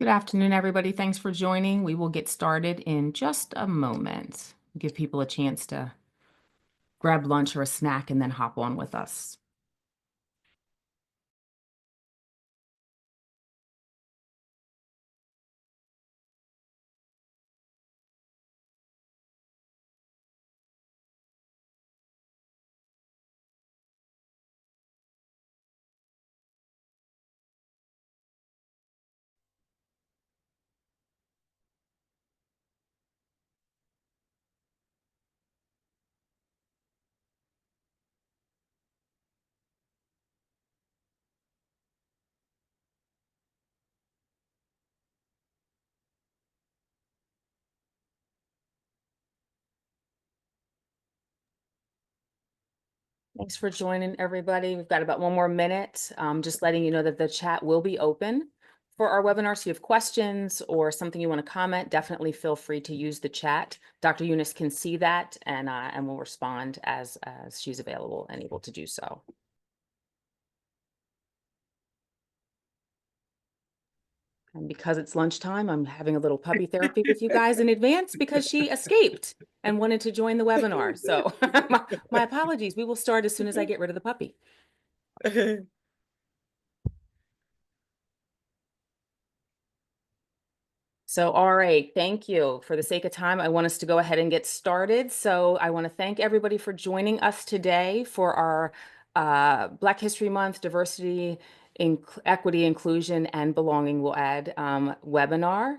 Good afternoon, everybody. Thanks for joining. We will get started in just a moment. Give people a chance to grab lunch or a snack and then hop on with us. Thanks for joining, everybody. We've got about one more minute. Just letting you know that the chat will be open for our webinar. So if you have questions or something you want to comment, definitely feel free to use the chat. Dr. Eunice can see that and will respond as she's available and able to do so. And because it's lunchtime, I'm having a little puppy therapy with you guys in advance because she escaped and wanted to join the webinar. So my apologies. We will start as soon as I get rid of the puppy. So, all right, thank you. For the sake of time, I want us to go ahead and get started. So I want to thank everybody for joining us today for our Black History Month Diversity, Equity, Inclusion, and Belonging, we'll add, webinar.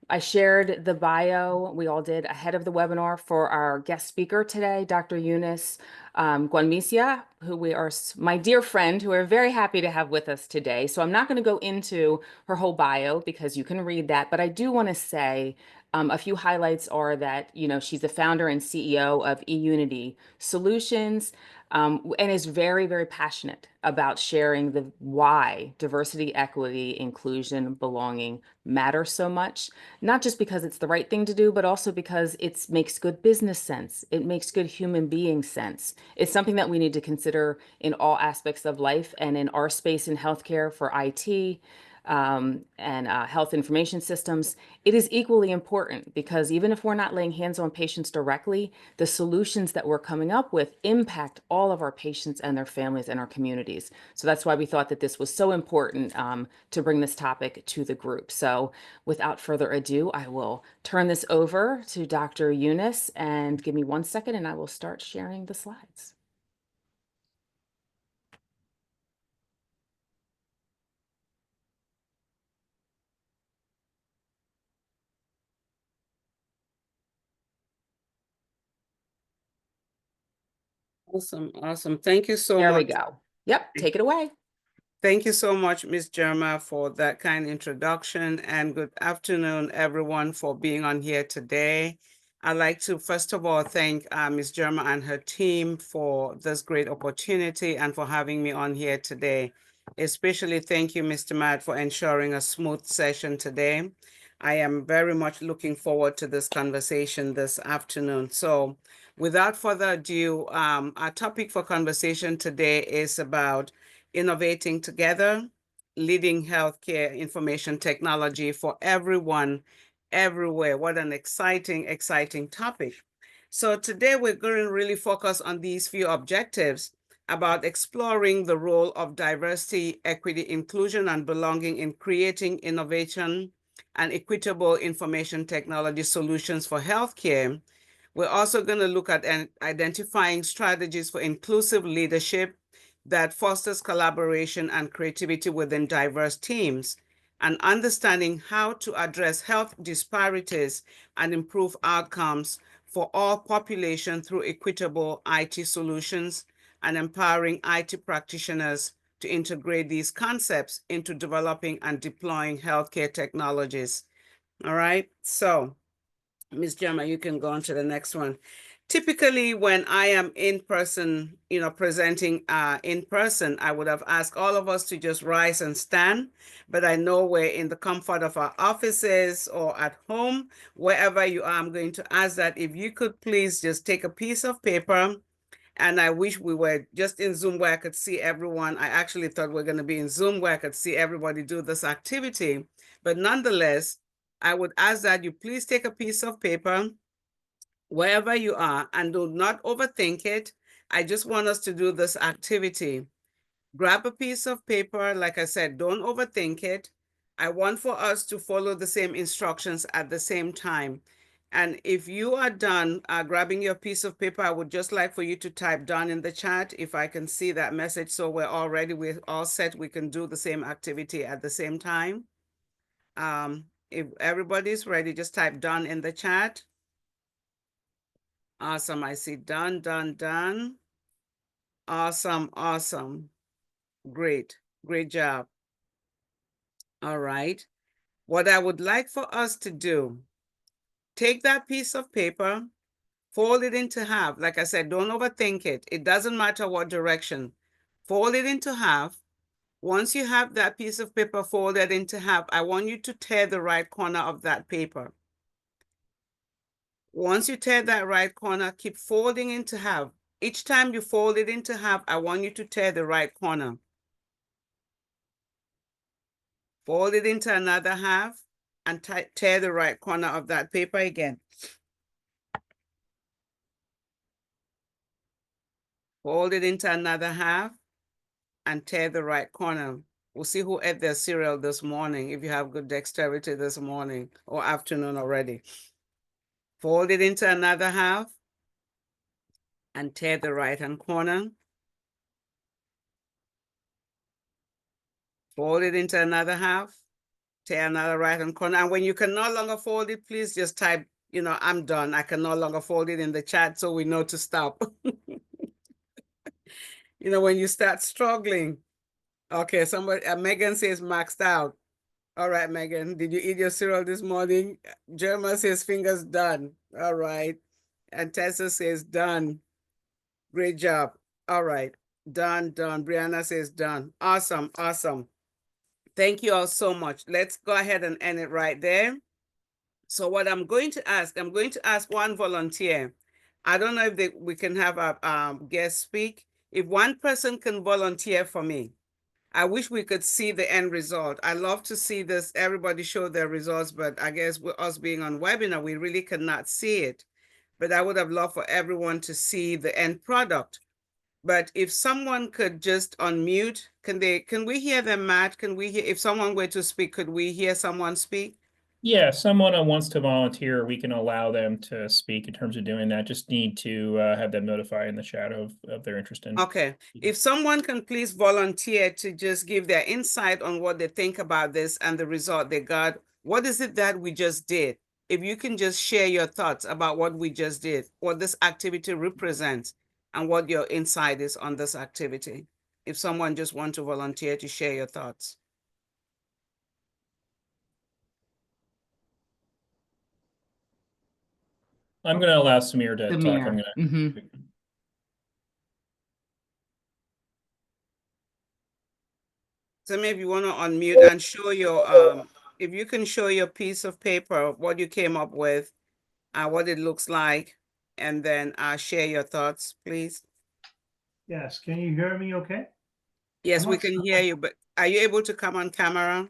I shared the bio we all did ahead of the webinar for our guest speaker today, Dr. Eunice Gwanmesia, who my dear friend, who we're very happy to have with us today. So I'm not going to go into her whole bio because you can read that, but I do want to say a few highlights are that, she's the founder and CEO of Eunity Solutions, and is very, very passionate about sharing the why diversity, equity, inclusion, belonging matter so much, not just because it's the right thing to do, but also because it makes good business sense. It makes good human being sense. It's something that we need to consider in all aspects of life, and in our space in healthcare for IT, and health information systems, it is equally important because even if we're not laying hands on patients directly, the solutions that we're coming up with impact all of our patients and their families and our communities. So that's why we thought that this was so important to bring this topic to the group. So without further ado, I will turn this over to Dr. Eunice, and give me 1 second and I will start sharing the slides. Awesome. Thank you so There much. we go. Yep, take it away. Thank you so much, Ms. Jerma, for that kind introduction, and good afternoon, everyone, for being on here today. I'd like to, first of all, thank Ms. Jerma and her team for this great opportunity and for having me on here today. Especially thank you, Mr. Matt, for ensuring a smooth session today. I am very much looking forward to this conversation this afternoon. So without further ado, our topic for conversation today is about innovating together, leading healthcare information technology for everyone, everywhere. What an exciting topic. So today we're going to really focus on these few objectives about exploring the role of diversity, equity, inclusion, and belonging in creating innovation and equitable information technology solutions for healthcare. We're also going to look at identifying strategies for inclusive leadership that fosters collaboration and creativity within diverse teams, and understanding how to address health disparities and improve outcomes for all population through equitable IT solutions, and empowering IT practitioners to integrate these concepts into developing and deploying healthcare technologies. All right, so Ms. Gemma, you can go on to the next one. Typically, when I am in person, presenting in person, I would have asked all of us to just rise and stand, but I know we're in the comfort of our offices or at home, wherever you are. I'm going to ask that if you could please just take a piece of paper And I wish we were just in Zoom where I could see everyone. I actually thought we are going to be in Zoom where I could see everybody do this activity. But nonetheless, I would ask that you please take a piece of paper wherever you are and do not overthink it. I just want us to do this activity. Grab a piece of paper. Like I said, don't overthink it. I want for us to follow the same instructions at the same time. And if you are done grabbing your piece of paper, I would just like for you to type done in the chat if I can see that message. So we're all set. We can do the same activity at the same time. If everybody's ready, just type done in the chat. Awesome. I see done, done, done. Awesome, awesome. Great, great job. All right. What I would like for us to do, take that piece of paper, fold it into half. Like I said, don't overthink it. It doesn't matter what direction. Fold it into half. Once you have that piece of paper folded into half, I want you to tear the right corner of that paper. Once you tear that right corner, keep folding into half. Each time you fold it into half, I want you to tear the right corner. Fold it into another half and tear the right corner of that paper again. Fold it into another half and tear the right corner. We'll see who ate their cereal this morning, if you have good dexterity this morning or afternoon already. Fold it into another half and tear the right-hand corner. Fold it into another half, tear another right-hand corner. And when you can no longer fold it, please just type, I'm done. I can no longer fold it in the chat so we know to stop. When you start struggling. Okay, somebody, Megan says maxed out. All right, Megan, did you eat your cereal this morning? Jerma says fingers done. All right. And Tessa says done. Great job. All right. Done, done. Brianna says done. Awesome, awesome. Thank you all so much. Let's go ahead and end it right there. So what I'm going to ask one volunteer. I don't know if we can have a guest speak. If one person can volunteer for me. I wish we could see the end result. I love to see this, everybody show their results, but I guess with us being on webinar, we really cannot see it. But I would have loved for everyone to see the end product. But if someone could just unmute, can we hear them, Matt? Can we hear, if someone were to speak, could we hear someone speak? Yeah, someone who wants to volunteer, we can allow them to speak in terms of doing that. Just need to have them notify in the chat of their interest in. Okay. If someone can please volunteer to just give their insight on what they think about this and the result they got. What is it that we just did? If you can just share your thoughts about what we just did, what this activity represents, and what your insight is on this activity. If someone just wants to volunteer to share your thoughts. I'm going to allow Samir to talk. I'm going to. So maybe you want to unmute and show your, if you can show your piece of paper, what you came up with, what it looks like, and then share your thoughts, please. Yes, can you hear me okay? Yes, we can hear you, but are you able to come on camera?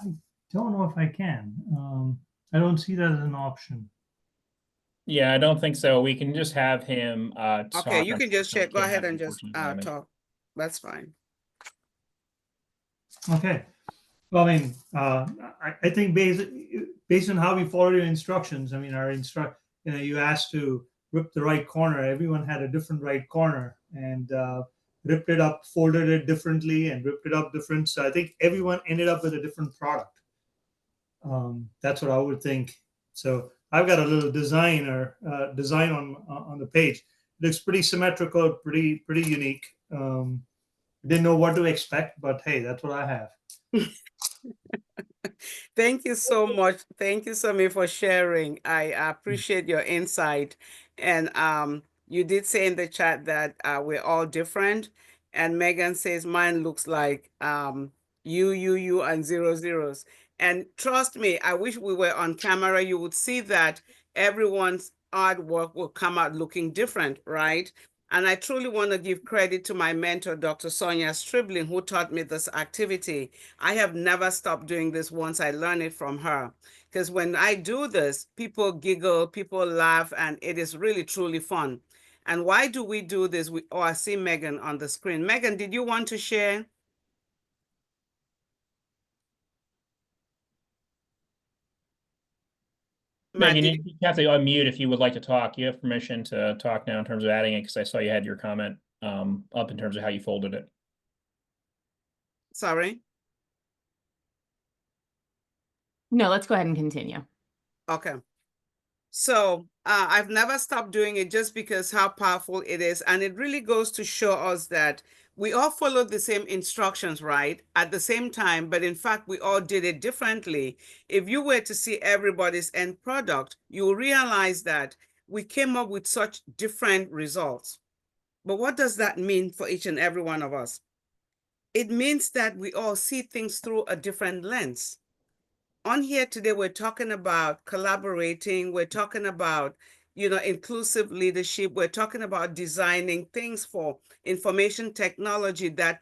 I don't know if I can. I don't see that as an option. Yeah, I don't think so. We can just have him talk. Okay, you can just check. Go ahead and just talk. That's fine. Okay. Well, I mean, I think based on how we followed your instructions, I mean, you asked to rip the right corner. Everyone had a different right corner and ripped it up, folded it differently, and ripped it up different. So I think everyone ended up with a different product. That's what I would think. So I've got a little design on the page. It looks pretty symmetrical, pretty unique. Didn't know what to expect, but hey, that's what I have. Thank you so much. Thank you so much for sharing. I appreciate your insight. And you did say in the chat that we're all different. And Megan says mine looks like you, and 0 zeros. And trust me, I wish we were on camera. You would see that everyone's artwork will come out looking different, right? And I truly want to give credit to my mentor, Dr. Sonia Stribling, who taught me this activity. I have never stopped doing this once I learned it from her. Because when I do this, people giggle, people laugh, and it is really, truly fun. And why do we do this? I see Megan on the screen. Megan, did you want to share? Megan, you have to unmute if you would like to talk. You have permission to talk now in terms of adding it, because I saw you had your comment up in terms of how you folded it. Sorry? No, let's go ahead and continue. Okay. So I've never stopped doing it just because how powerful it is. And it really goes to show us that we all followed the same instructions, right? At the same time, but in fact, we all did it differently. If you were to see everybody's end product, you'll realize that we came up with such different results. But what does that mean for each and every one of us? It means that we all see things through a different lens. On here today, we're talking about collaborating. We're talking about, inclusive leadership. We're talking about designing things for information technology that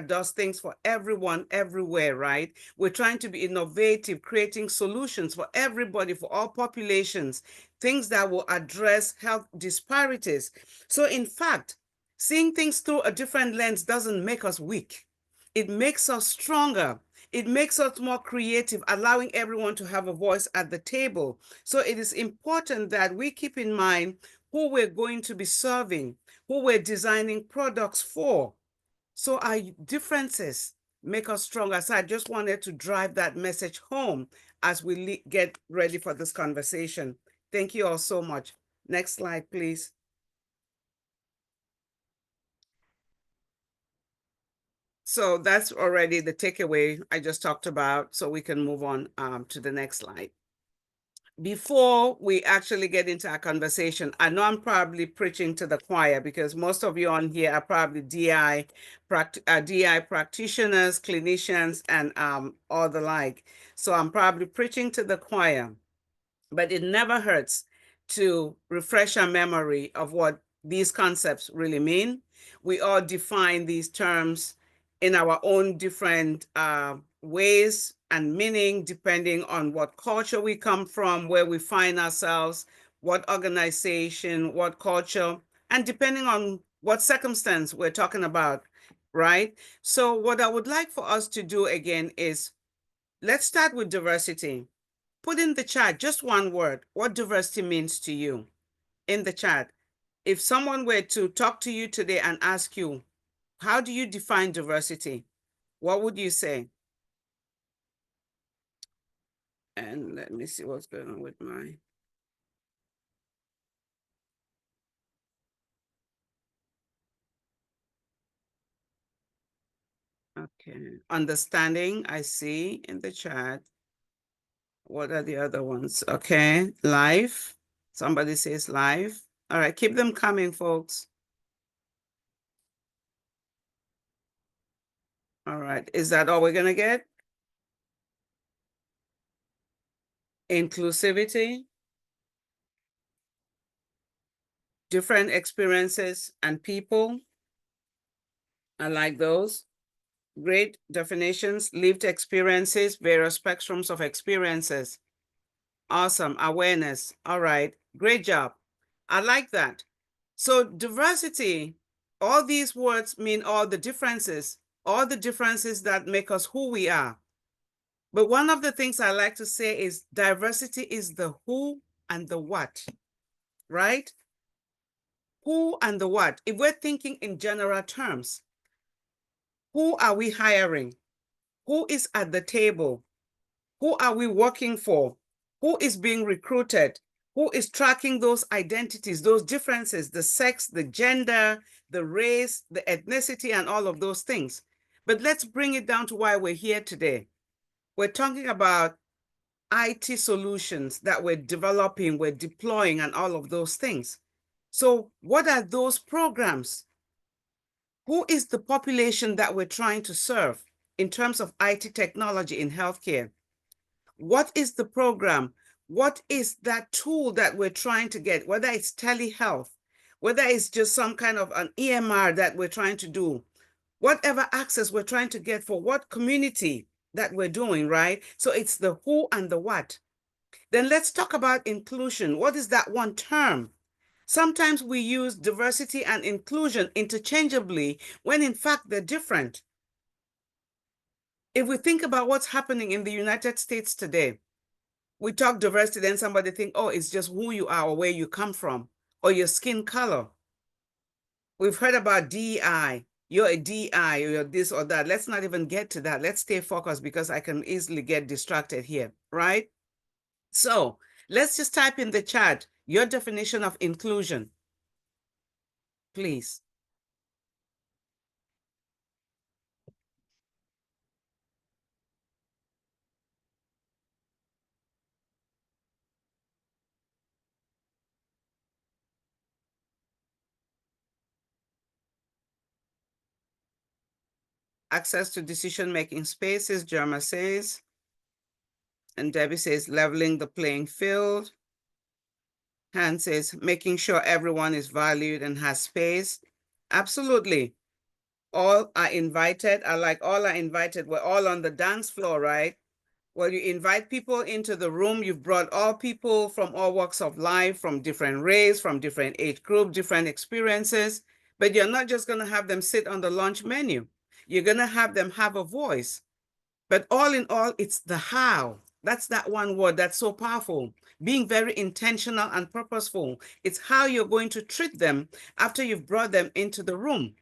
does things for everyone, everywhere, right? We're trying to be innovative, creating solutions for everybody, for all populations, things that will address health disparities. So in fact, seeing things through a different lens doesn't make us weak. It makes us stronger. It makes us more creative, allowing everyone to have a voice at the table. So it is important that we keep in mind who we're going to be serving, who we're designing products for. So our differences make us stronger. So I just wanted to drive that message home as we get ready for this conversation. Thank you all so much. Next slide, please. So that's already the takeaway I just talked about, so we can move on to the next slide. Before we actually get into our conversation, I know I'm probably preaching to the choir because most of you on here are probably DI practitioners, clinicians, and all the like. So I'm probably preaching to the choir, but it never hurts to refresh our memory of what these concepts really mean. We all define these terms in our own different ways and meaning, depending on what culture we come from, where we find ourselves, what organization, what culture, and depending on what circumstance we're talking about, right? So what I would like for us to do again is, let's start with diversity. Put in the chat just one word, what diversity means to you in the chat. If someone were to talk to you today and ask you, how do you define diversity? What would you say? And let me see what's going on with my. Okay, understanding, I see in the chat. What are the other ones? Okay, life. Somebody says life. All right, keep them coming, folks. All right, is that all we're gonna get? Inclusivity, different experiences and people. I like those. Great definitions, lived experiences, various spectrums of experiences. Awesome, awareness. All right, great job. I like that. So diversity, all these words mean all the differences that make us who we are. But one of the things I like to say is diversity is the who and the what, right? Who and the what. If we're thinking in general terms, who are we hiring? Who is at the table? Who are we working for? Who is being recruited? Who is tracking those identities, those differences, the sex, the gender, the race, the ethnicity, and all of those things? But let's bring it down to why we're here today. We're talking about IT solutions that we're developing, we're deploying, and all of those things. So what are those programs? Who is the population that we're trying to serve in terms of IT technology in healthcare? What is the program? What is that tool that we're trying to get, whether it's telehealth, whether it's just some kind of an EMR that we're trying to do, whatever access we're trying to get for what community that we're doing, right? So it's the who and the what. Then let's talk about inclusion. What is that one term? Sometimes we use diversity and inclusion interchangeably when in fact they're different. If we think about what's happening in the United States today, we talk diversity, then somebody think, oh, it's just who you are or where you come from or your skin color. We've heard about DEI. You're a DI, or you're this or that. Let's not even get to that. Let's stay focused because I can easily get distracted here, right? So let's just type in the chat your definition of inclusion, please. Access to decision-making spaces, Jerma says. And Debbie says, leveling the playing field. Han says, making sure everyone is valued and has space. Absolutely. All are invited. I like all are invited. We're all on the dance floor, right? Well, you invite people into the room. You've brought all people from all walks of life, from different race, from different age group, different experiences. But you're not just going to have them sit on the lunch menu. You're going to have them have a voice. But all in all, it's the how. That's that one word that's so powerful. Being very intentional and purposeful. It's how you're going to treat them after you've brought them into the room.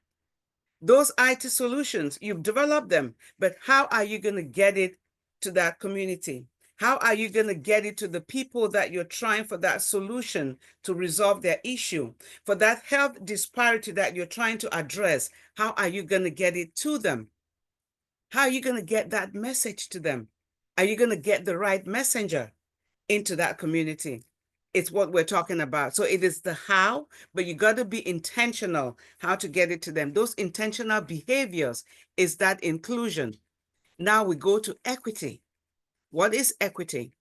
Those IT solutions, you've developed them, but how are you going to get it to that community? How are you going to get it to the people that you're trying for that solution to resolve their issue? For that health disparity that you're trying to address, how are you going to get it to them? How are you going to get that message to them? Are you going to get the right messenger into that community? It's what we're talking about. So it is the how, but you got to be intentional how to get it to them. Those intentional behaviors is that inclusion. Now we go to equity. What is equity?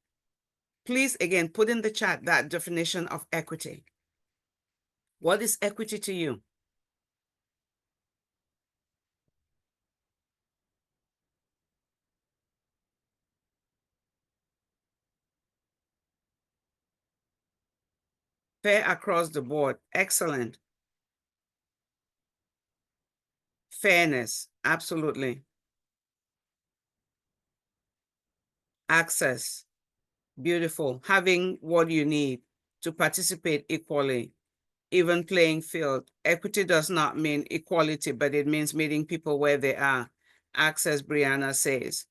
Please, again, put in the chat that definition of equity. What is equity to you? Fair across the board. Excellent. Fairness. Absolutely. Access. Beautiful. Having what you need to participate equally. Even playing field. Equity does not mean equality, but it means meeting people where they are. Access, Brianna says.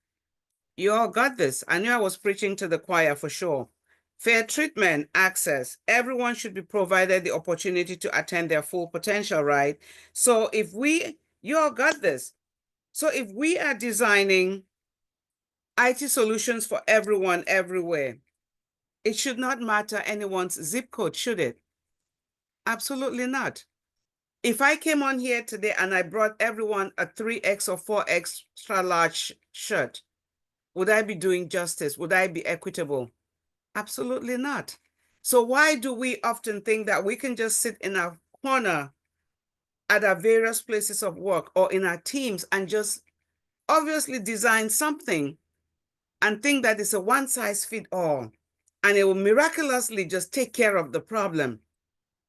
You all got this. I knew I was preaching to the choir for sure. Fair treatment, access. Everyone should be provided the opportunity to attain their full potential, right? So if you all got this. So if we are designing IT solutions for everyone, everywhere, it should not matter anyone's zip code, should it? Absolutely not. If I came on here today and I brought everyone a 3X or 4X extra large shirt, would I be doing justice? Would I be equitable? Absolutely not. So why do we often think that we can just sit in a corner at our various places of work or in our teams and just obviously design something and think that it's a one-size-fits-all and it will miraculously just take care of the problem,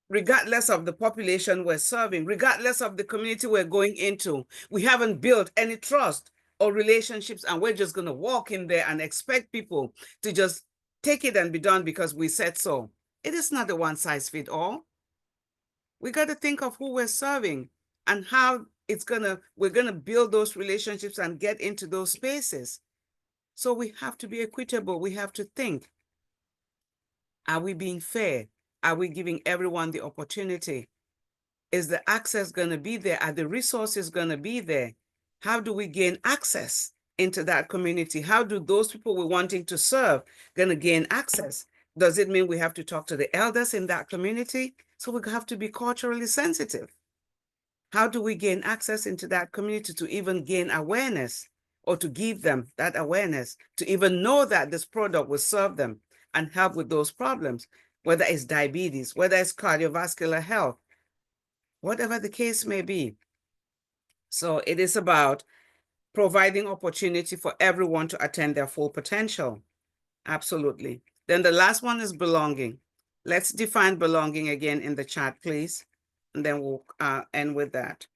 regardless of the population we're serving, regardless of the community we're going into? We haven't built any trust or relationships, and we're just going to walk in there and expect people to just take it and be done because we said so. It is not a one-size-fits-all. We got to think of who we're serving and how we're going to build those relationships and get into those spaces. So we have to be equitable. We have to think, are we being fair? Are we giving everyone the opportunity? Is the access going to be there? Are the resources going to be there? How do we gain access into that community? How do those people we're wanting to serve going to gain access? Does it mean we have to talk to the elders in that community? So we have to be culturally sensitive. How do we gain access into that community to even gain awareness or to give them that awareness, to even know that this product will serve them and help with those problems, whether it's diabetes, whether it's cardiovascular health, whatever the case may be. So it is about providing opportunity for everyone to attain their full potential. Absolutely. Then the last one is belonging. Let's define belonging again in the chat, please. And then we'll end with that.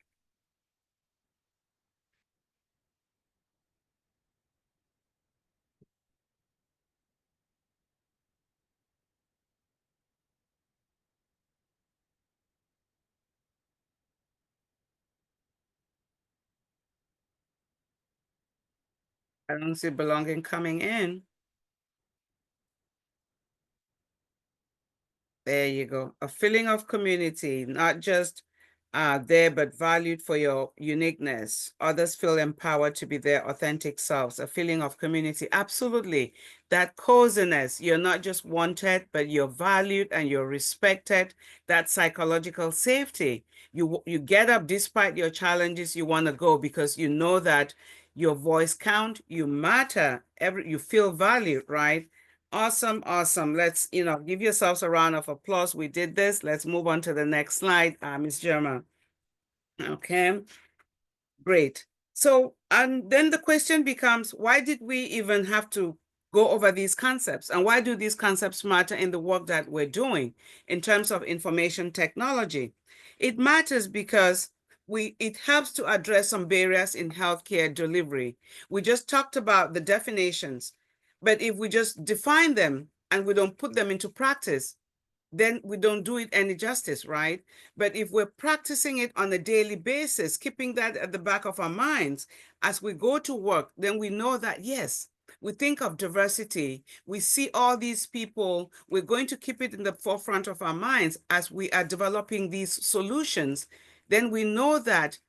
I don't see belonging coming in. There you go. A feeling of community, not just there, but valued for your uniqueness. Others feel empowered to be their authentic selves. A feeling of community. Absolutely. That coziness. You're not just wanted, but you're valued and you're respected. That psychological safety. You get up despite your challenges. You want to go because you know that your voice count. You matter. You feel valued, right? Awesome, awesome. Let's, give yourselves a round of applause. We did this. Let's move on to the next slide, Ms. Germa. Okay, great. So, and then the question becomes, why did we even have to go over these concepts? And why do these concepts matter in the work that we're doing in terms of information technology? It matters because it helps to address some barriers in healthcare delivery. We just talked about the definitions. But if we just define them and we don't put them into practice, then we don't do it any justice, right? But if we're practicing it on a daily basis, keeping that at the back of our minds as we go to work, then we know that, yes, we think of diversity, we see all these people, we're going to keep it in the forefront of our minds as we are developing these solutions. Then we know that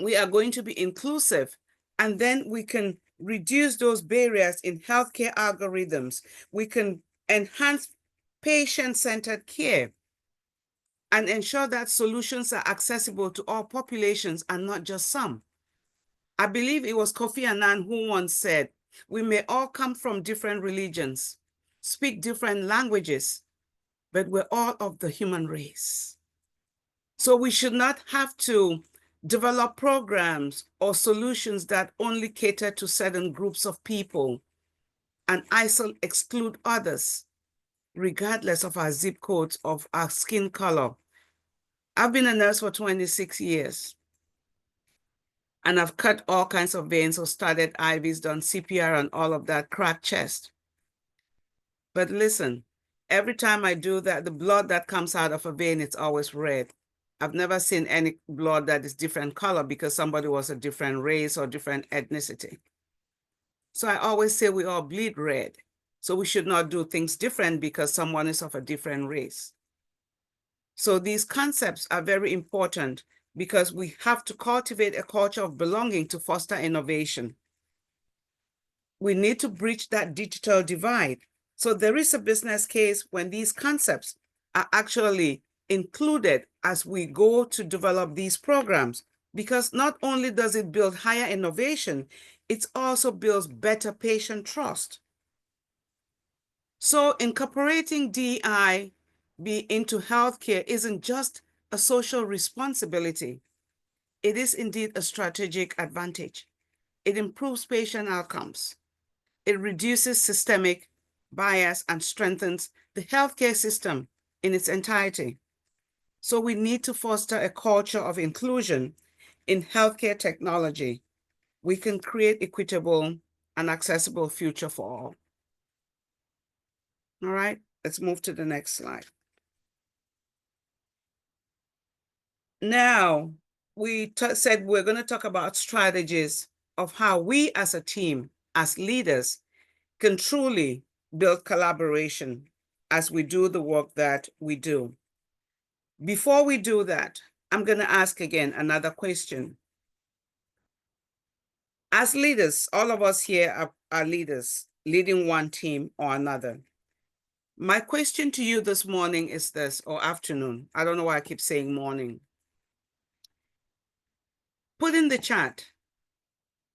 we are going to be inclusive, and then we can reduce those barriers in healthcare algorithms. We can enhance patient-centered care and ensure that solutions are accessible to all populations and not just some. I believe it was Kofi Annan who once said, we may all come from different religions, speak different languages, but we're all of the human race. So we should not have to develop programs or solutions that only cater to certain groups of people and exclude others, regardless of our zip codes, of our skin color. I've been a nurse for 26 years, and I've cut all kinds of veins, so started IVs, done CPR and all of that, cracked chest. But listen, every time I do that, the blood that comes out of a vein, it's always red. I've never seen any blood that is different color because somebody was a different race or different ethnicity. So I always say we all bleed red. So we should not do things different because someone is of a different race. So these concepts are very important because we have to cultivate a culture of belonging to foster innovation. We need to bridge that digital divide. So there is a business case when these concepts are actually included as we go to develop these programs, because not only does it build higher innovation, it also builds better patient trust. So incorporating DEIB into healthcare isn't just a social responsibility. It is indeed a strategic advantage. It improves patient outcomes. It reduces systemic bias and strengthens the healthcare system in its entirety. So we need to foster a culture of inclusion in healthcare technology. We can create equitable and accessible future for all. All right, let's move to the next slide. Now, we said we're going to talk about strategies of how we as a team, as leaders, can truly build collaboration as we do the work that we do. Before we do that, I'm going to ask again another question. As leaders, all of us here are leaders, leading one team or another. My question to you this morning is this, or afternoon. I don't know why I keep saying morning. Put in the chat,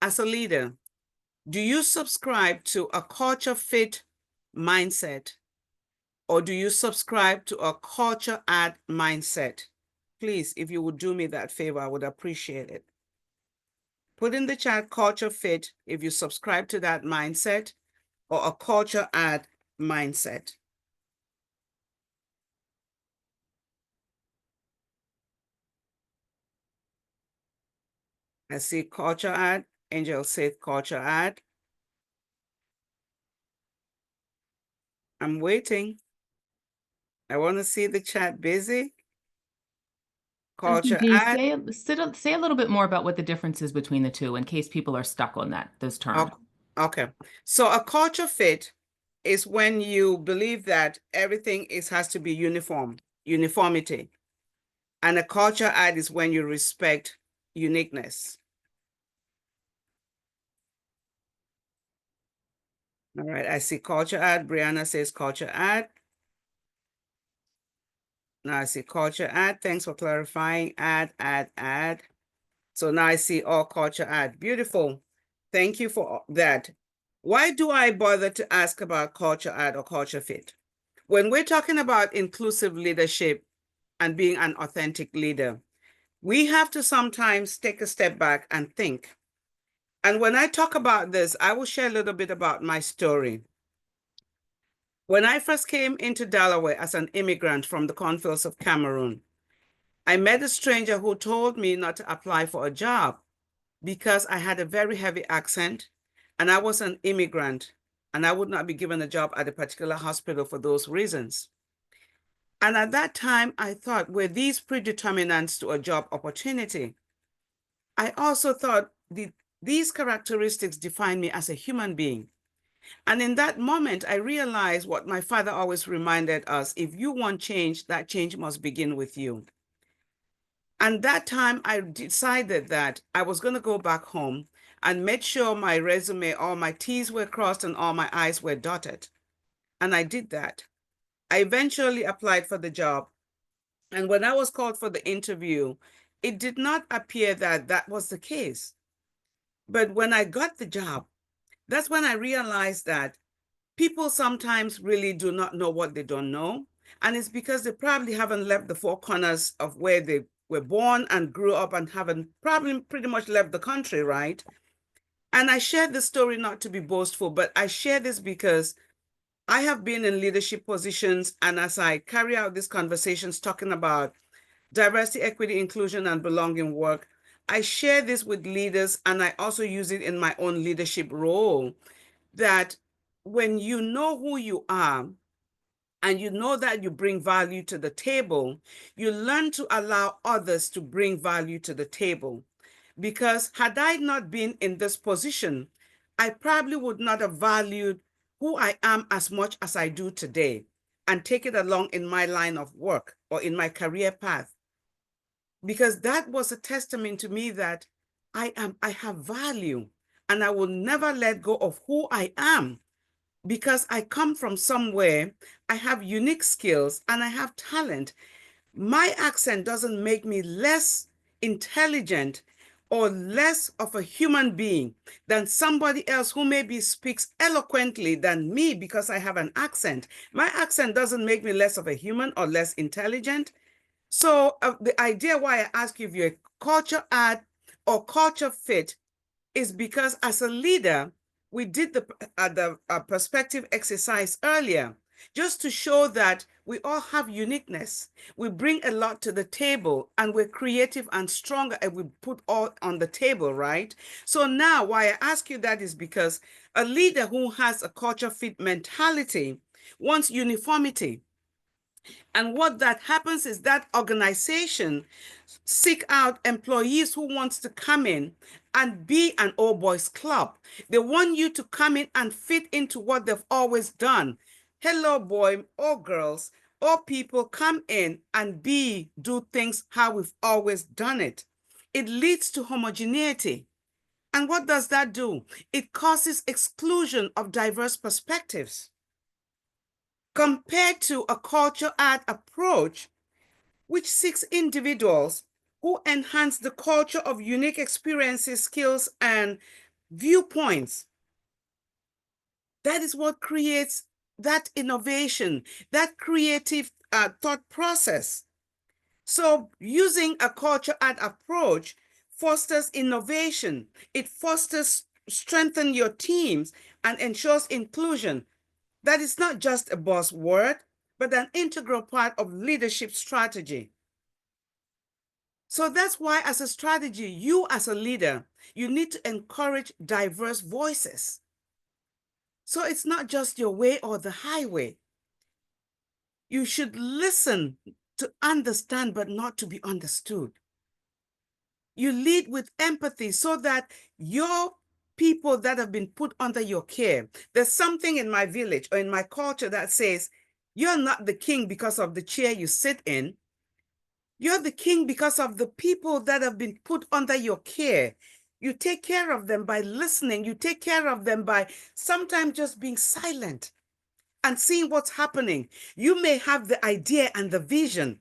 as a leader, do you subscribe to a culture fit mindset, or do you subscribe to a culture add mindset? please, if you would do me that favor, I would appreciate it. Put in the chat culture fit if you subscribe to that mindset, or a culture add mindset. I see culture add. Angel said culture add. I'm waiting. I want to see the chat busy. Culture add. Say a little bit more about what the difference is between the two in case people are stuck on those terms. Okay. So a culture fit is when you believe that everything has to be uniformity. And a culture add is when you respect uniqueness. All right, I see culture add. Brianna says culture add. Now I see culture add. Thanks for clarifying. Add. So now I see all culture add. Beautiful. Thank you for that. Why do I bother to ask about culture add or culture fit? When we're talking about inclusive leadership and being an authentic leader, we have to sometimes take a step back and think. And when I talk about this, I will share a little bit about my story. When I first came into Delaware as an immigrant from the cornfields of Cameroon, I met a stranger who told me not to apply for a job because I had a very heavy accent and I was an immigrant and I would not be given a job at a particular hospital for those reasons. And at that time, I thought, were these predeterminants to a job opportunity? I also thought these characteristics define me as a human being. And in that moment, I realized what my father always reminded us: if you want change, that change must begin with you. And that time I decided that I was going to go back home and make sure my resume, all my T's were crossed and all my I's were dotted. And I did that. I eventually applied for the job. And when I was called for the interview, it did not appear that that was the case. But when I got the job, that's when I realized that people sometimes really do not know what they don't know. And it's because they probably haven't left the four corners of where they were born and grew up and haven't probably pretty much left the country, right? And I share this story not to be boastful, but I share this because I have been in leadership positions. And as I carry out these conversations talking about diversity, equity, inclusion, and belonging work, I share this with leaders, and I also use it in my own leadership role, that when you know who you are and you know that you bring value to the table, you learn to allow others to bring value to the table. Because had I not been in this position, I probably would not have valued who I am as much as I do today and take it along in my line of work or in my career path. Because that was a testament to me that I have value, and I will never let go of who I am, because I come from somewhere, I have unique skills and I have talent. My accent doesn't make me less intelligent or less of a human being than somebody else who maybe speaks eloquently than me because I have an accent. My accent doesn't make me less of a human or less intelligent. So the idea why I ask you if you're a culture add or culture fit is because as a leader, we did the perspective exercise earlier, just to show that we all have uniqueness. We bring a lot to the table, and we're creative and stronger, and we put all on the table, right? So now why I ask you that is because a leader who has a culture fit mentality wants uniformity. And what that happens is that organization seek out employees who wants to come in and be an all boys club. They want you to come in and fit into what they've always done. Hello, boy or girls, all people come in and do things how we've always done it. It leads to homogeneity. And what does that do? It causes exclusion of diverse perspectives. Compared to a culture add approach, which seeks individuals who enhance the culture of unique experiences, skills, and viewpoints. That is what creates that innovation, that creative thought process. So using a culture add approach fosters innovation. It fosters strengthen your teams and ensures inclusion. That is not just a buzzword, but an integral part of leadership strategy. So that's why as a strategy, you as a leader, you need to encourage diverse voices. So it's not just your way or the highway. You should listen to understand, but not to be understood. You lead with empathy so that your people that have been put under your care, there's something in my village or in my culture that says, you're not the king because of the chair you sit in. You're the king because of the people that have been put under your care. You take care of them by listening. You take care of them by sometimes just being silent and seeing what's happening. You may have the idea and the vision,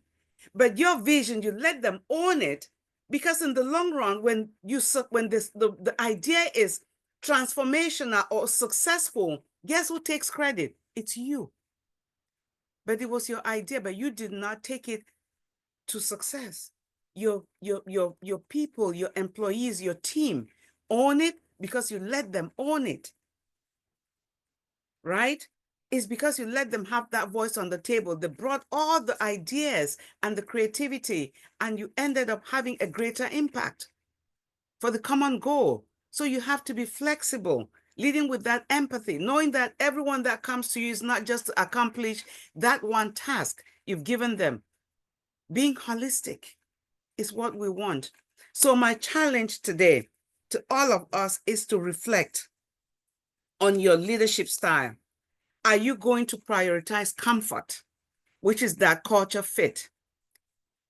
but your vision, you let them own it, because in the long run, when the idea is transformational or successful, guess who takes credit? It's you. But it was your idea, but you did not take it to success. Your people, your employees, your team own it because you let them own it, right? It's because you let them have that voice on the table. They brought all the ideas and the creativity, and you ended up having a greater impact for the common goal. So you have to be flexible, leading with that empathy, knowing that everyone that comes to you is not just to accomplish that one task you've given them. Being holistic is what we want. So my challenge today to all of us is to reflect on your leadership style. Are you going to prioritize comfort, which is that culture fit?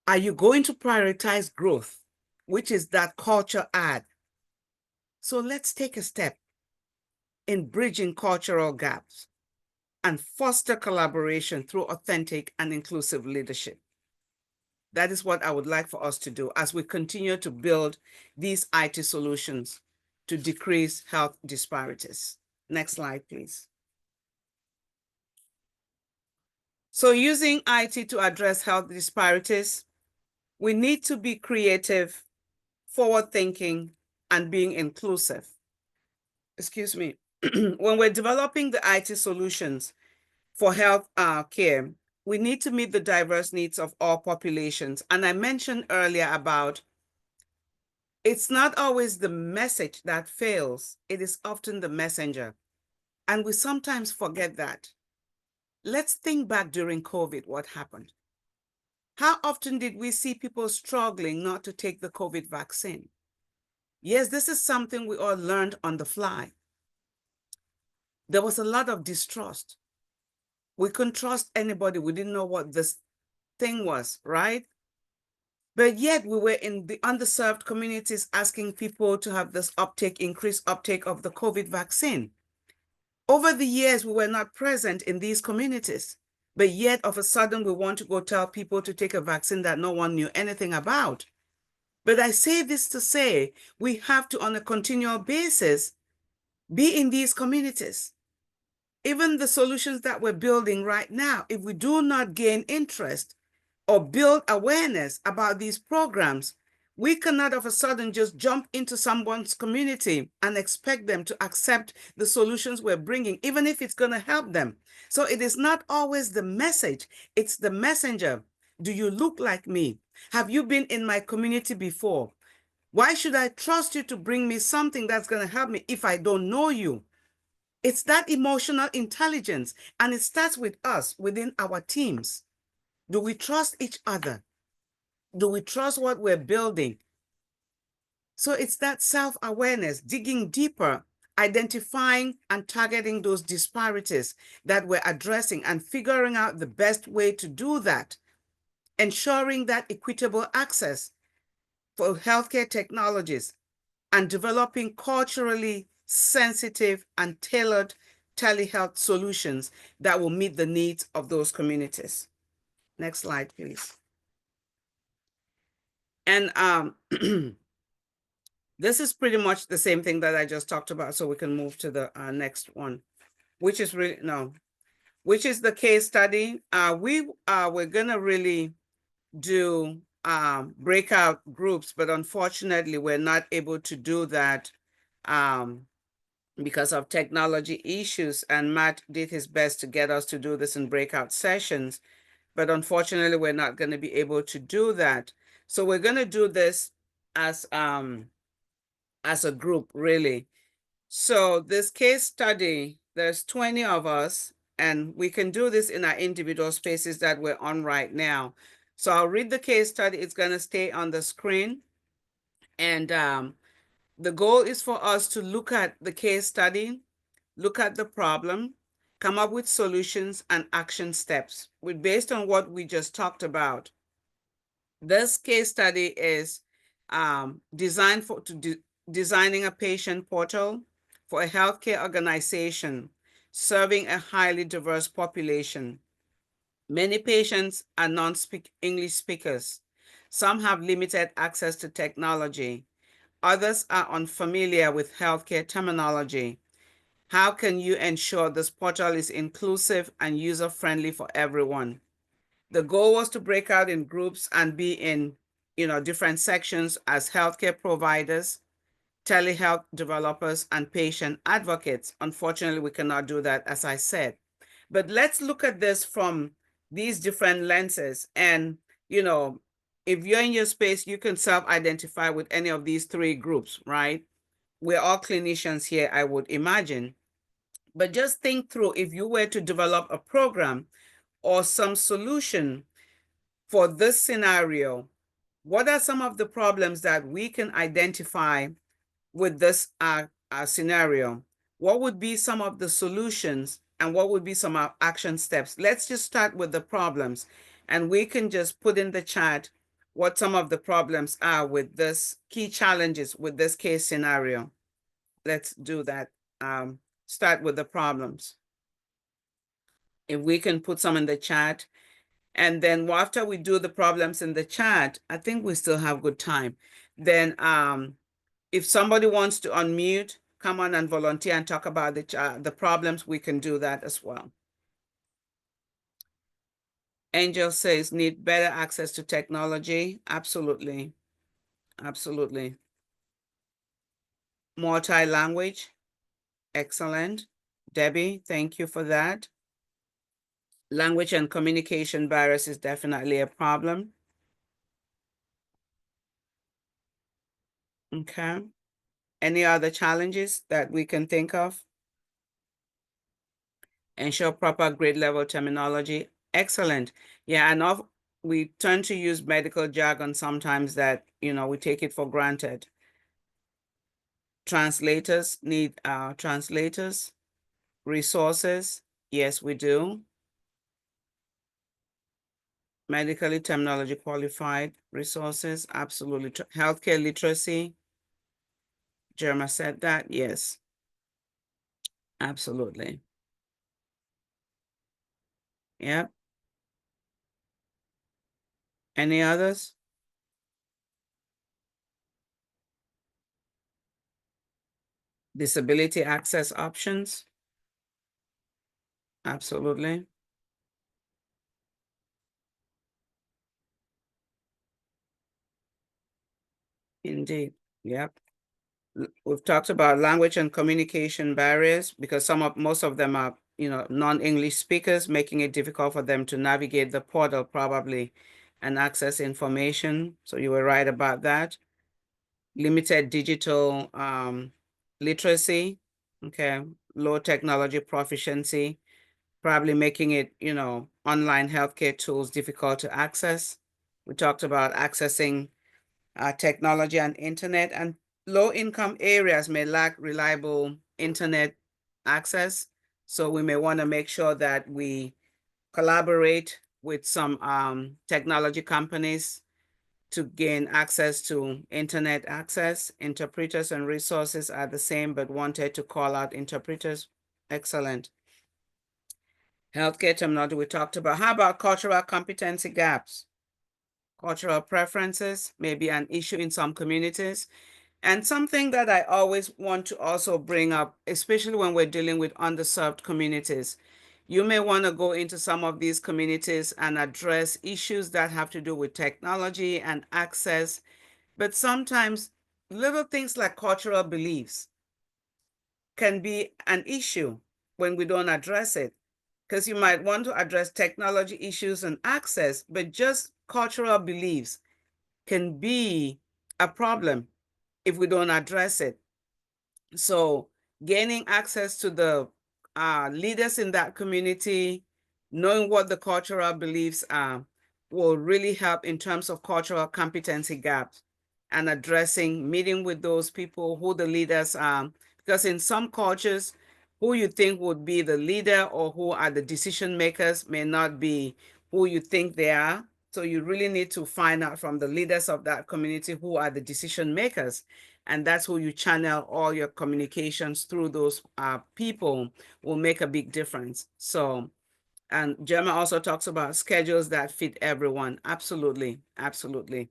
Are you going to prioritize growth, which is that culture add? So let's take a step in bridging cultural gaps and foster collaboration through authentic and inclusive leadership. That is what I would like for us to do as we continue to build these IT solutions to decrease health disparities. Next slide, please. So using IT to address health disparities, we need to be creative, forward-thinking, and being inclusive. Excuse me. When we're developing the IT solutions for health care, we need to meet the diverse needs of all populations. And I mentioned earlier about it's not always the message that fails, it is often the messenger. And we sometimes forget that. Let's think back during COVID, what happened? How often did we see people struggling not to take the COVID vaccine? Yes, this is something we all learned on the fly. There was a lot of distrust. We couldn't trust anybody. We didn't know what this thing was, right? But yet we were in the underserved communities asking people to have this increased uptake of the COVID vaccine. Over the years, we were not present in these communities, but yet of a sudden we want to go tell people to take a vaccine that no one knew anything about. But I say this to say, we have to, on a continual basis, be in these communities. Even the solutions that we're building right now, if we do not gain interest or build awareness about these programs, we cannot of a sudden just jump into someone's community and expect them to accept the solutions we're bringing, even if it's going to help them. So it is not always the message, it's the messenger. Do you look like me? Have you been in my community before? Why should I trust you to bring me something that's going to help me if I don't know you? It's that emotional intelligence, and it starts with us within our teams. Do we trust each other? Do we trust what we're building? So it's that self-awareness, digging deeper, identifying and targeting those disparities that we're addressing and figuring out the best way to do that, ensuring that equitable access for healthcare technologies, and developing culturally sensitive and tailored telehealth solutions that will meet the needs of those communities. Next slide, please. And this is pretty much the same thing that I just talked about, so we can move to the next one, which is which is the case study. We're gonna really do breakout groups, but unfortunately, we're not able to do that because of technology issues. And Matt did his best to get us to do this in breakout sessions, but unfortunately, we're not going to be able to do that. So we're going to do this as a group, really. So this case study, there's 20 of us, and we can do this in our individual spaces that we're on right now. So I'll read the case study. It's going to stay on the screen. And the goal is for us to look at the case study, look at the problem, come up with solutions and action steps based on what we just talked about. This case study is designed designing a patient portal for a healthcare organization serving a highly diverse population. Many patients are non-English speakers. Some have limited access to technology. Others are unfamiliar with healthcare terminology. How can you ensure this portal is inclusive and user-friendly for everyone? The goal was to break out in groups and be in, different sections as healthcare providers, telehealth developers, and patient advocates. Unfortunately, we cannot do that, as I said. But let's look at this from these different lenses. And, if you're in your space, you can self-identify with any of these three groups, right? We're all clinicians here, I would imagine. But just think through, if you were to develop a program or some solution for this scenario, what are some of the problems that we can identify with this scenario? What would be some of the solutions and what would be some action steps? Let's just start with the problems, and we can just put in the chat what some of the problems are with this, key challenges with this case scenario. Let's do that. Start with the problems. If we can put some in the chat, and then after we do the problems in the chat, I think we still have good time. Then if somebody wants to unmute, come on and volunteer and talk about the problems, we can do that as well. Angel says, need better access to technology. Absolutely. Absolutely. Multi-language. Excellent. Debbie, thank you for that. Language and communication barriers is definitely a problem. Okay. Any other challenges that we can think of? Ensure proper grade level terminology. Excellent. Yeah, I know we tend to use medical jargon sometimes that, we take it for granted. Translators, need translators. Resources, yes, we do. Medically terminology qualified resources, absolutely. Healthcare literacy. Jerma said that, yes. Absolutely. Yep. Any others? Disability access options. Absolutely. Indeed. Yep. We've talked about language and communication barriers because most of them are, non-English speakers, making it difficult for them to navigate the portal probably and access information. So you were right about that. Limited digital literacy, okay, low technology proficiency, probably making it, online healthcare tools difficult to access. We talked about accessing technology and internet, and low-income areas may lack reliable internet access. So we may want to make sure that we collaborate with some technology companies to gain access to internet access. Interpreters and resources are the same, but wanted to call out interpreters. Excellent. Healthcare terminology we talked about. How about cultural competency gaps? Cultural preferences may be an issue in some communities. And something that I always want to also bring up, especially when we're dealing with underserved communities, You may want to go into some of these communities and address issues that have to do with technology and access. But sometimes little things like cultural beliefs can be an issue when we don't address it. Because you might want to address technology issues and access, but just cultural beliefs can be a problem if we don't address it. So gaining access to the leaders in that community, knowing what the cultural beliefs are, will really help in terms of cultural competency gaps and addressing, meeting with those people who the leaders are. Because in some cultures, who you think would be the leader or who are the decision makers may not be who you think they are. So you really need to find out from the leaders of that community who are the decision makers. And that's who you channel all your communications through. Those people will make a big difference. So, and Gemma also talks about schedules that fit everyone. Absolutely, absolutely.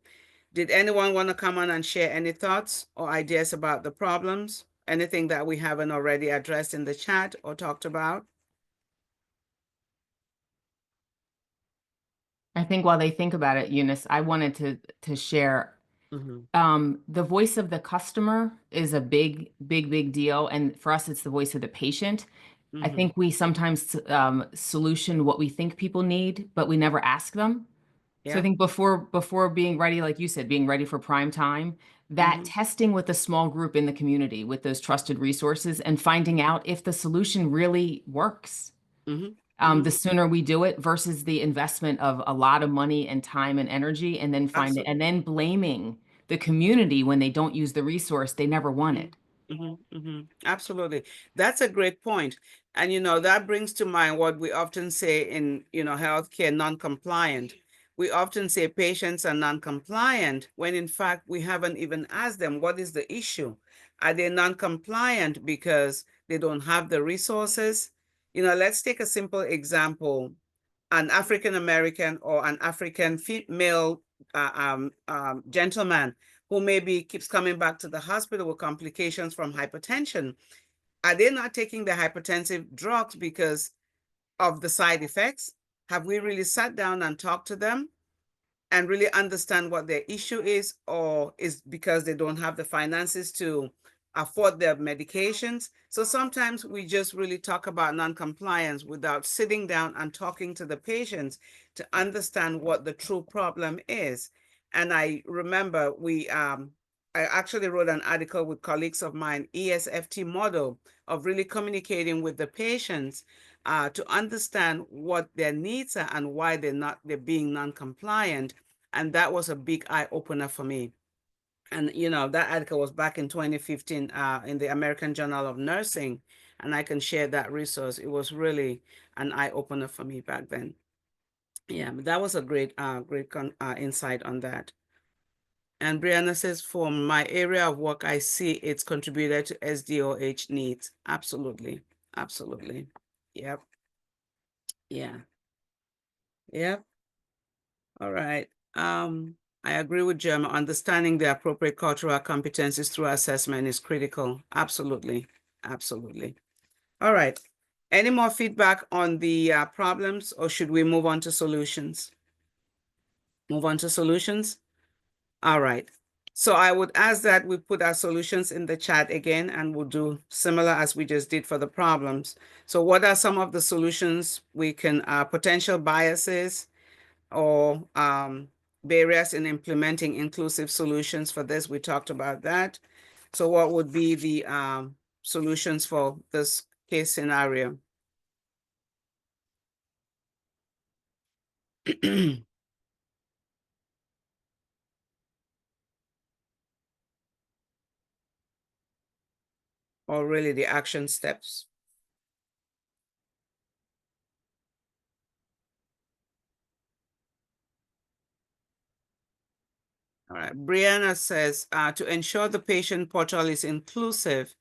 Did anyone want to come on and share any thoughts or ideas about the problems? Anything that we haven't already addressed in the chat or talked about? I think while they think about it, Eunice, I wanted to share the voice of the customer is a big deal. And for us, it's the voice of the patient. I think we sometimes solution what we think people need, but we never ask them. So I think before being ready, like you said, being ready for prime time, that testing with a small group in the community with those trusted resources and finding out if the solution really works. The sooner we do it versus the investment of a lot of money and time and energy, and then and then blaming the community when they don't use the resource they never wanted. Absolutely. That's a great point. And, that brings to mind what we often say in, healthcare, non-compliant. We often say patients are non-compliant when in fact we haven't even asked them, what is the issue? Are they non-compliant because they don't have the resources? Let's take a simple example. An African-American or an African female gentleman who maybe keeps coming back to the hospital with complications from hypertension. Are they not taking the hypertensive drugs because of the side effects? Have we really sat down and talked to them and really understand what their issue is, or is because they don't have the finances to afford their medications? So sometimes we just really talk about non-compliance without sitting down and talking to the patients to understand what the true problem is. And I remember I actually wrote an article with colleagues of mine, ESFT model of really communicating with the patients to understand what their needs are and why they're being non-compliant. And that was a big eye opener for me. And, that article was back in 2015 in the American Journal of Nursing, and I can share that resource. It was really an eye opener for me back then. Yeah, but that was a great insight on that. And Brianna says, for my area of work, I see it's contributed to SDOH needs. Absolutely. Absolutely. Yep. Yeah. Yep. All right. I agree with Gemma. Understanding the appropriate cultural competencies through assessment is critical. Absolutely. Absolutely. All right. Any more feedback on the problems, or should we move on to solutions? Move on to solutions? All right. So I would ask that we put our solutions in the chat again, and we'll do similar as we just did for the problems. So what are some of the solutions we can, potential biases or barriers in implementing inclusive solutions for this? We talked about that. So what would be the solutions for this case scenario? Or really the action steps? All right, Brianna says, to ensure the patient portal is inclusive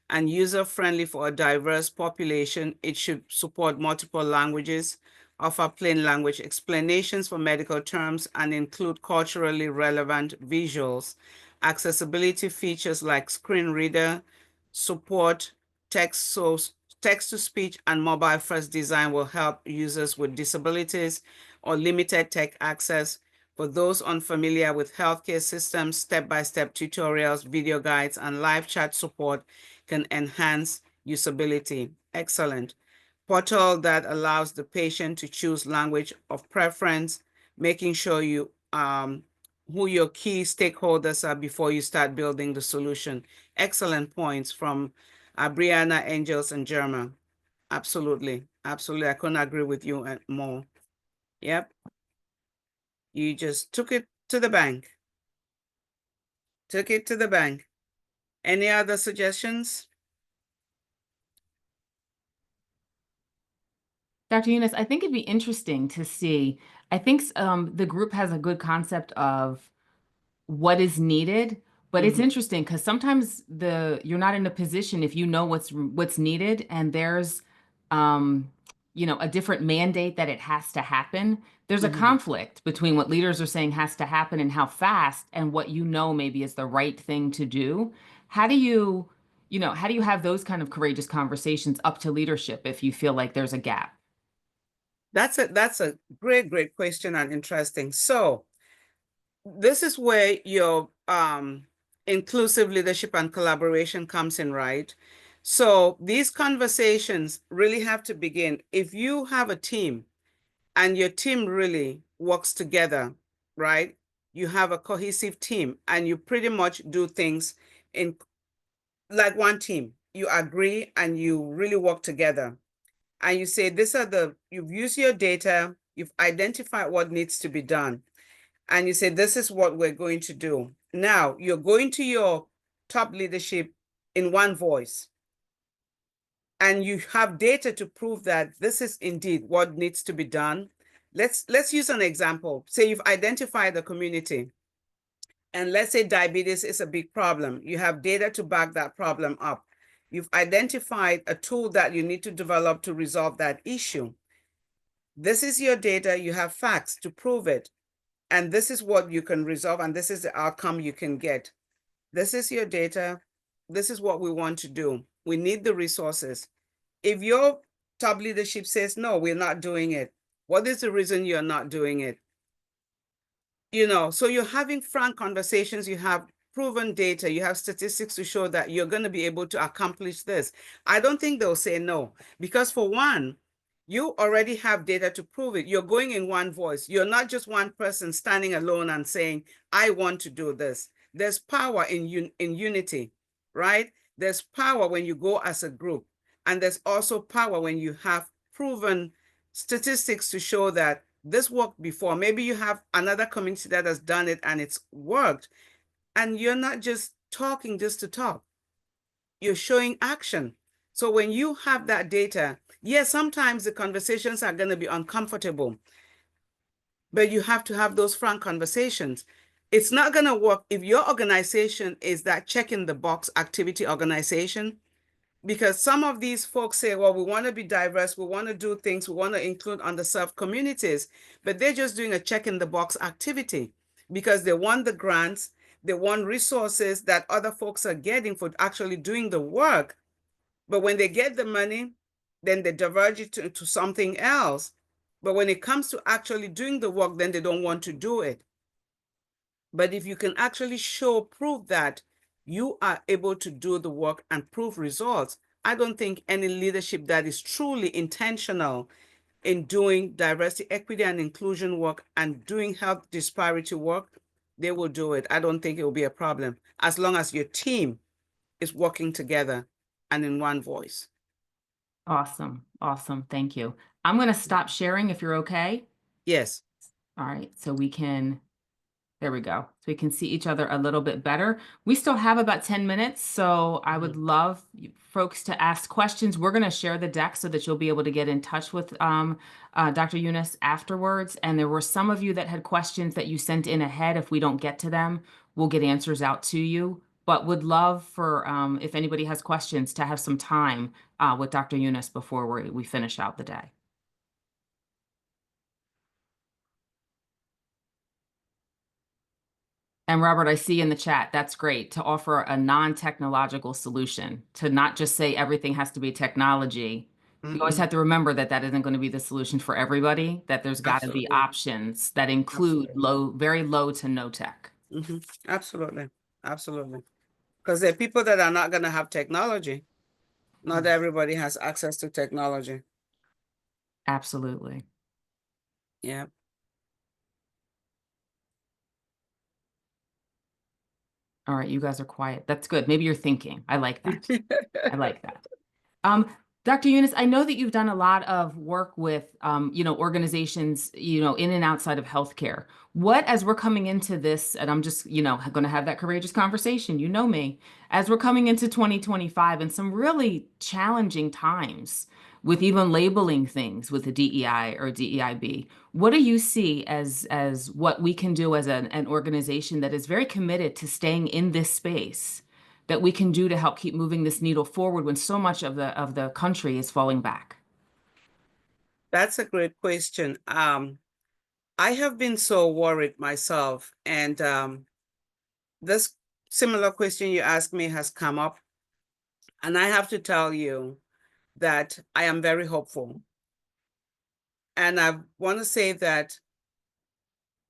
and user-friendly for a diverse population, it should support multiple languages, offer plain language explanations for medical terms, and include culturally relevant visuals. Accessibility features like screen reader, support text text-to-speech and mobile-first design will help users with disabilities or limited tech access. For those unfamiliar with healthcare systems, step-by-step tutorials, video guides, and live chat support can enhance usability. Excellent. Portal that allows the patient to choose language of preference, making sure you who your key stakeholders are before you start building the solution. Excellent points from Brianna, Angels, and Germa. Absolutely. Absolutely. I couldn't agree with you more. Yep. You just took it to the bank. Took it to the bank. Any other suggestions? Dr. Eunice, I think it'd be interesting to see. I think the group has a good concept of what is needed, but it's interesting because sometimes you're not in a position if you know what's needed and there's a different mandate that it has to happen. There's a conflict between what leaders are saying has to happen and how fast and what maybe is the right thing to do. How do you have those kind of courageous conversations up to leadership if you feel like there's a gap? That's a great question and interesting. So this is where your inclusive leadership and collaboration comes in, right? So these conversations really have to begin. If you have a team and your team really works together, right? You have a cohesive team and you pretty much do things in like one team. You agree and you really work together. And you say, you've used your data, you've identified what needs to be done. And you say, this is what we're going to do. Now, you're going to your top leadership in one voice. And you have data to prove that this is indeed what needs to be done. Let's use an example. Say you've identified the community. And let's say diabetes is a big problem. You have data to back that problem up. You've identified a tool that you need to develop to resolve that issue. This is your data. You have facts to prove it. And this is what you can resolve. And this is the outcome you can get. This is your data. This is what we want to do. We need the resources. If your top leadership says, no, we're not doing it, what is the reason you're not doing it? So you're having frank conversations, you have proven data, you have statistics to show that you're going to be able to accomplish this. I don't think they'll say no, because for one, you already have data to prove it. You're going in one voice. You're not just one person standing alone and saying, I want to do this. There's power in unity, right? There's power when you go as a group. And there's also power when you have proven statistics to show that this worked before. Maybe you have another community that has done it and it's worked. And you're not just talking just to talk. You're showing action. So when you have that data, yes, sometimes the conversations are going to be uncomfortable, but you have to have those frank conversations. It's not going to work if your organization is that check-in the box activity organization, because some of these folks say, well, we want to be diverse, we want to do things, we want to include underserved communities, but they're just doing a check-in-the-box activity because they want the grants, they want resources that other folks are getting for actually doing the work. But when they get the money, then they diverge it to something else. But when it comes to actually doing the work, then they don't want to do it. But if you can actually prove that you are able to do the work and prove results, I don't think any leadership that is truly intentional in doing diversity, equity, and inclusion work and doing health disparity work, they will do it. I don't think it will be a problem as long as your team is working together and in one voice. Awesome. Awesome. Thank you. I'm going to stop sharing if you're okay. Yes. All right. So there we go. So we can see each other a little bit better. We still have about 10 minutes. So I would love folks to ask questions. We're going to share the deck so that you'll be able to get in touch with Dr. Eunice afterwards. And there were some of you that had questions that you sent in ahead. If we don't get to them, we'll get answers out to you. But would love for, if anybody has questions, to have some time with Dr. Eunice before we finish out the day. And Robert, I see in the chat, that's great, to offer a non-technological solution, to not just say everything has to be technology. You always have to remember that that isn't going to be the solution for everybody, that there's got to be Absolutely. options that include very low to no tech. Absolutely. Absolutely. Because there are people that are not going to have technology. Not everybody has access to technology. Absolutely. Yeah. All right, you guys are quiet. That's good. Maybe you're thinking. I like that. I like that. Dr. Eunice, I know that you've done a lot of work with, organizations, in and outside of healthcare. What, as we're coming into this, and I'm just, going to have that courageous conversation, you know me, as we're coming into 2025 and some really challenging times with even labeling things with the DEI or DEIB, what do you see as what we can do as an organization that is very committed to staying in this space, that we can do to help keep moving this needle forward when so much of the country is falling back? That's a great question. I have been so worried myself, and this similar question you asked me has come up, and I have to tell you that I am very hopeful. And I want to say that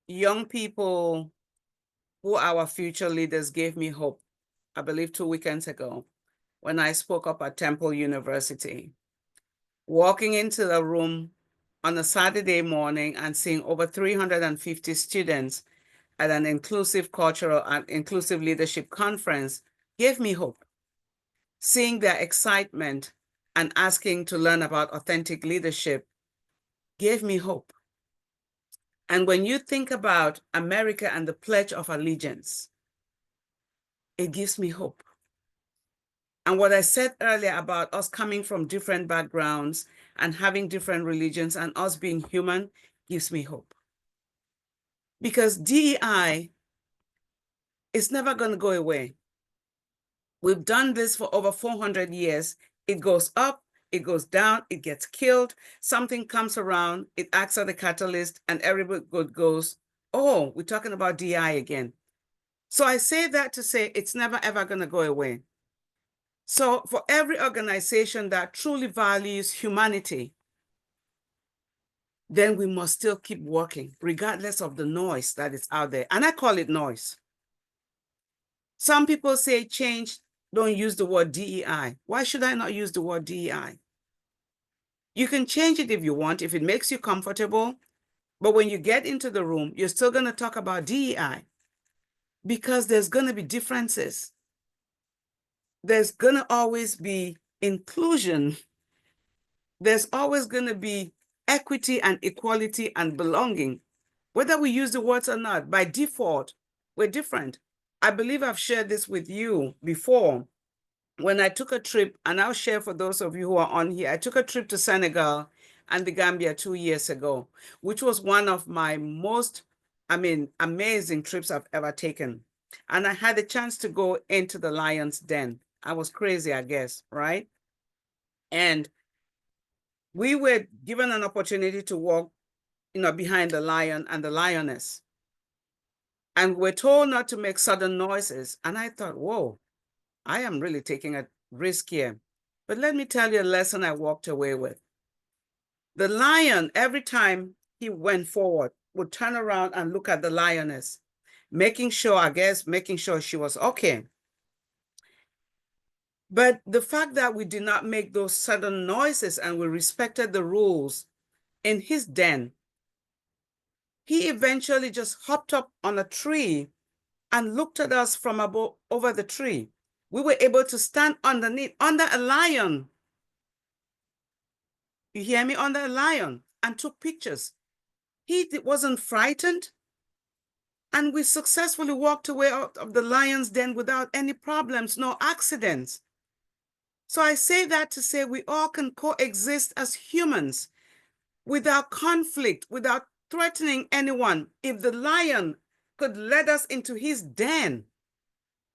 young people who are our future leaders gave me hope, I believe 2 weekends ago, when I spoke up at Temple University. Walking into the room on a Saturday morning and seeing over 350 students at an inclusive cultural and inclusive leadership conference gave me hope. Seeing their excitement and asking to learn about authentic leadership gave me hope. And when you think about America and the Pledge of Allegiance, it gives me hope. And what I said earlier about us coming from different backgrounds and having different religions and us being human gives me hope. Because DEI is never going to go away. We've done this for over 400 years. It goes up, it goes down, it gets killed. Something comes around, it acts as a catalyst, and everybody goes, oh, we're talking about DEI again. So I say that to say it's never, ever going to go away. So for every organization that truly values humanity, then we must still keep working, regardless of the noise that is out there. And I call it noise. Some people say change, don't use the word DEI. Why should I not use the word DEI? You can change it if you want, if it makes you comfortable. But when you get into the room, you're still going to talk about DEI because there's going to be differences. There's going to always be inclusion. There's always going to be equity and equality and belonging, whether we use the words or not. By default, we're different. I believe I've shared this with you before. When I took a trip, and I'll share for those of you who are on here, I took a trip to Senegal and the Gambia 2 years ago, which was one of my most, amazing trips I've ever taken. And I had the chance to go into the lion's den. I was crazy, I guess, right? And we were given an opportunity to walk, behind the lion and the lioness. And we're told not to make sudden noises. And I thought, whoa, I am really taking a risk here. But let me tell you a lesson I walked away with. The lion, every time he went forward, would turn around and look at the lioness, making sure she was okay. But the fact that we did not make those sudden noises and we respected the rules in his den, he eventually just hopped up on a tree and looked at us from over the tree. We were able to stand under a lion. You hear me? Under a lion, and took pictures. He wasn't frightened. And we successfully walked away out of the lion's den without any problems, no accidents. So I say that to say we all can coexist as humans without conflict, without threatening anyone. If the lion could let us into his den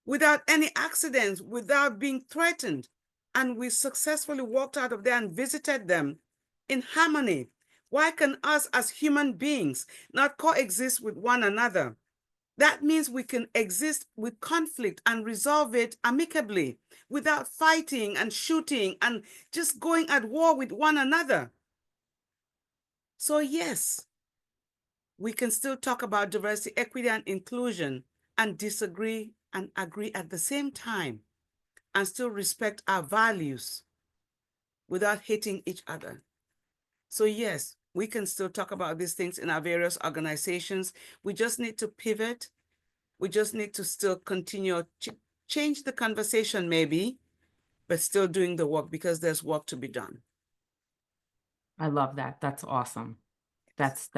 without any accidents, without being threatened, and we successfully walked out of there and visited them in harmony, why can us as human beings not coexist with one another? That means we can exist with conflict and resolve it amicably without fighting and shooting and just going at war with one another. So yes, we can still talk about diversity, equity, and inclusion and disagree and agree at the same time and still respect our values without hating each other. So yes, we can still talk about these things in our various organizations. We just need to pivot. We just need to still continue to change the conversation maybe, but still doing the work because there's work to be done. I love that. That's awesome. That's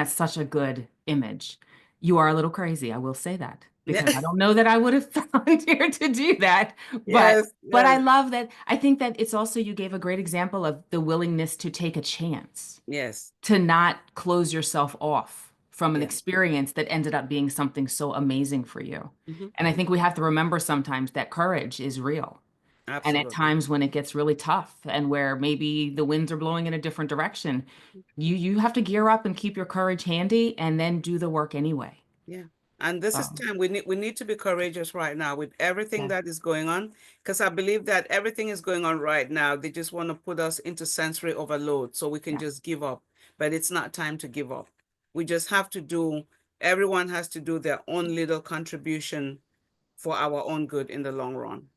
such a good image. You are a little crazy, I will say that, because I don't know that I would have volunteered to do that. But I love that. I think that it's also, you gave a great example of the willingness to take a chance. Yes. To not close yourself off from an experience that ended up being something so amazing for you. And I think we have to remember sometimes that courage is real. Absolutely. And at times when it gets really tough and where maybe the winds are blowing in a different direction, you have to gear up and keep your courage handy and then do the work anyway. Yeah. And this is time we need to be courageous right now with everything that is going on, because I believe that everything is going on right now. They just want to put us into sensory overload so we can just give up. But it's not time to give up. We just have to do, everyone has to do their own little contribution for our own good in the long run.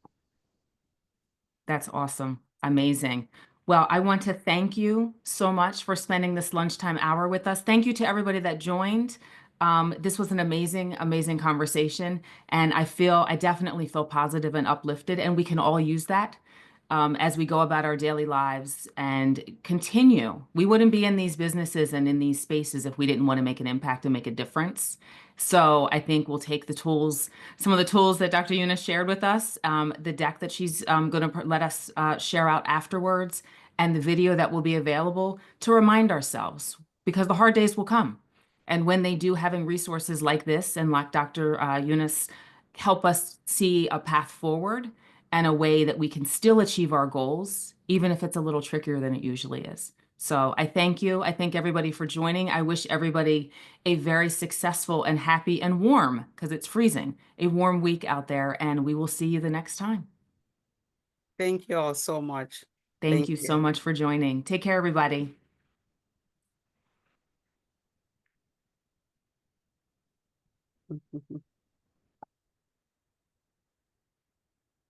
That's awesome. Amazing. Well, I want to thank you so much for spending this lunchtime hour with us. Thank you to everybody that joined. This was an amazing, amazing conversation. And I definitely feel positive and uplifted, and we can all use that as we go about our daily lives and continue. We wouldn't be in these businesses and in these spaces if we didn't want to make an impact and make a difference. So I think we'll take the tools, some of the tools that Dr. Eunice shared with us, the deck that she's going to let us share out afterwards, and the video that will be available to remind ourselves, because the hard days will come. And when they do, having resources like this and like Dr. Eunice help us see a path forward and a way that we can still achieve our goals, even if it's a little trickier than it usually is. So I thank you. I thank everybody for joining. I wish everybody a very successful and happy and warm, because it's freezing, a warm week out there, and we will see you the next time. Thank you all so much. Thank you so much for joining. Take care, everybody.